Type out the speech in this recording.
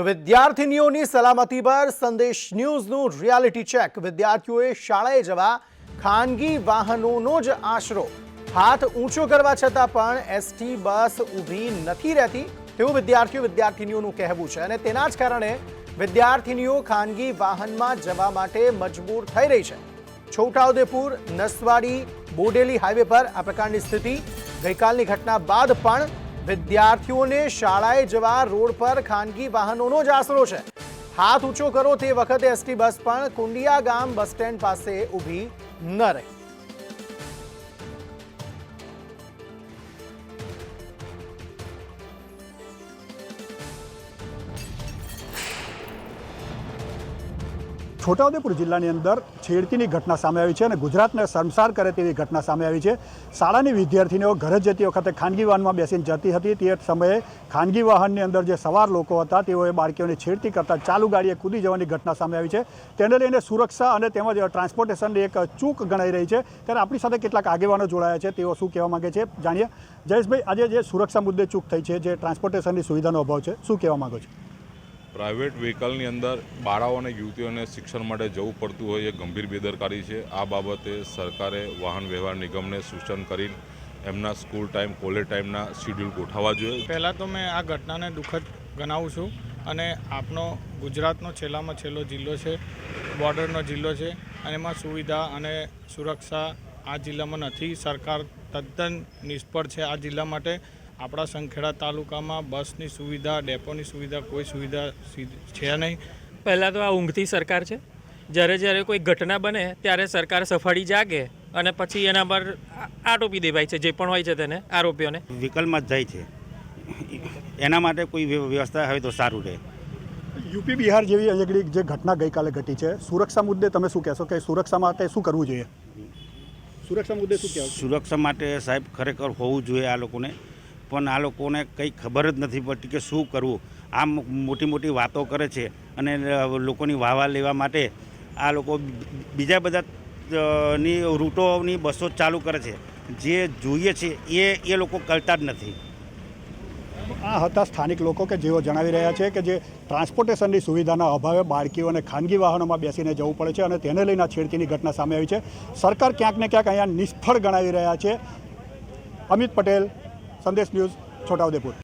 તો વિદ્યાર્થીનીઓની સલામતી પર સંદેશ ન્યૂઝનું રિયાલિટી ચેક। વિદ્યાર્થીઓએ શાળાએ જવા ખાનગી વાહનોનો જ આશરો। હાથ ઊંચો કરવા છતાં પણ એસટી બસ ઊભી નથી રહેતી તેવું વિદ્યાર્થીનીઓનું કહેવું છે અને તેના જ કારણે વિદ્યાર્થીનીઓ ખાનગી વાહનમાં જવા માટે મજબૂર થઈ રહી છે। છોટાઉદેપુર નસવાડી બોડેલી હાઈવે પર આ પ્રકારની સ્થિતિ। ગઈકાલની ઘટના બાદ પણ વિદ્યાર્થીઓને શાળાએ જવા રોડ પર ખાનગી વાહનોનો જ આશરો છે। હાથ ઊંચો કરો તે વખતે એસટી બસ પણ કુંડિયા ગામ બસ સ્ટેન્ડ પાસે ઊભી ન રહી। છોટાઉદેપુર જિલ્લાની અંદર છેડતીની ઘટના સામે આવી છે અને ગુજરાતને શર્મસાર કરે તેવી ઘટના સામે આવી છે। શાળાની વિદ્યાર્થીનીઓ ઘરે જતી વખતે ખાનગી વાહનમાં બેસીને જતી હતી। તે સમયે ખાનગી વાહનની અંદર જે સવાર લોકો હતા તેઓએ બાળકીઓને છેડતી કરતા ચાલુ ગાડીએ કૂદી જવાની ઘટના સામે આવી છે। તેને લઈને સુરક્ષા અને તેમજ ટ્રાન્સપોર્ટેશનની એક ચૂક ગણાઈ રહી છે। ત્યારે આપણી સાથે કેટલાક આગેવાનો જોડાયા છે, તેઓ શું કહેવા માંગે છે જાણીએ। જયેશભાઈ, આજે જે સુરક્ષા મુદ્દે ચૂક થઈ છે, જે ટ્રાન્સપોર્ટેશનની સુવિધાનો અભાવ છે, શું કહેવા માંગો છો? પ્રાઇવેટ વ્હીકલની અંદર બાળાઓ અને યુવતીઓને શિક્ષણ માટે જવું પડતું હોય એ ગંભીર બેદરકારી છે। આ બાબતે સરકારે વાહન વ્યવહાર નિગમને સૂચન કરીને એમના સ્કૂલ ટાઈમ કોલેજ ટાઈમના શિડ્યુલ ગોઠવવા જોઈએ। પહેલાં તો મેં આ ઘટનાને દુઃખદ ગણાવું છું અને આપનો ગુજરાતનો છેલ્લામાં છેલ્લો જિલ્લો છે, બોર્ડરનો જિલ્લો છે અને એમાં સુવિધા અને સુરક્ષા આ જિલ્લામાં નથી। સરકાર તદ્દન નિષ્ફળ છે આ જિલ્લા માટે। આપણા સંખેડા તાલુકામાં બસની સુવિધા, ડેપોની સુવિધા, કોઈ સુવિધા છે નહીં। પહેલાં તો આ ઊંઘતી સરકાર છે। જ્યારે કોઈ ઘટના બને ત્યારે સરકાર સફાળી જાગે અને પછી એના પર આટોપી દેવાય છે જે પણ હોય છે તેને આરોપીઓને। વ્હીકલમાં જ જાય છે, એના માટે કોઈ વ્યવસ્થા હોય તો સારું રહે। યુપી બિહાર જેવી જે ઘટના ગઈકાલે ઘટી છે, સુરક્ષા મુદ્દે તમે શું કહેશો કે સુરક્ષા માટે શું કરવું જોઈએ? સુરક્ષા મુદ્દે શું કહેવું? સુરક્ષા માટે સાહેબ ખરેખર હોવું જોઈએ આ લોકોને, પણ આ લોકોને કંઈ ખબર જ નથી પડતી કે શું કરવું। આમ મોટી મોટી વાતો કરે છે અને લોકોની વાહવા લેવા માટે આ લોકો બીજા બધા ની રૂટોની બસો ચાલુ કરે છે। જે જોઈએ છે એ લોકો કરતા જ નથી। આ હતા સ્થાનિક લોકો કે જેઓ જણાવી રહ્યા છે કે જે ટ્રાન્સપોર્ટેશનની સુવિધાના અભાવે બાળકીઓને ખાનગી વાહનોમાં બેસીને જવું પડે છે અને તેને લઈને છેડતીની ઘટના સામે આવી છે। સરકાર ક્યાંક ને ક્યાંક અહીંયા નિષ્ફળ ગણાવી રહ્યા છે। અમિત પટેલ, સંદેશ ન્યૂઝ, છોટાઉદેપુર।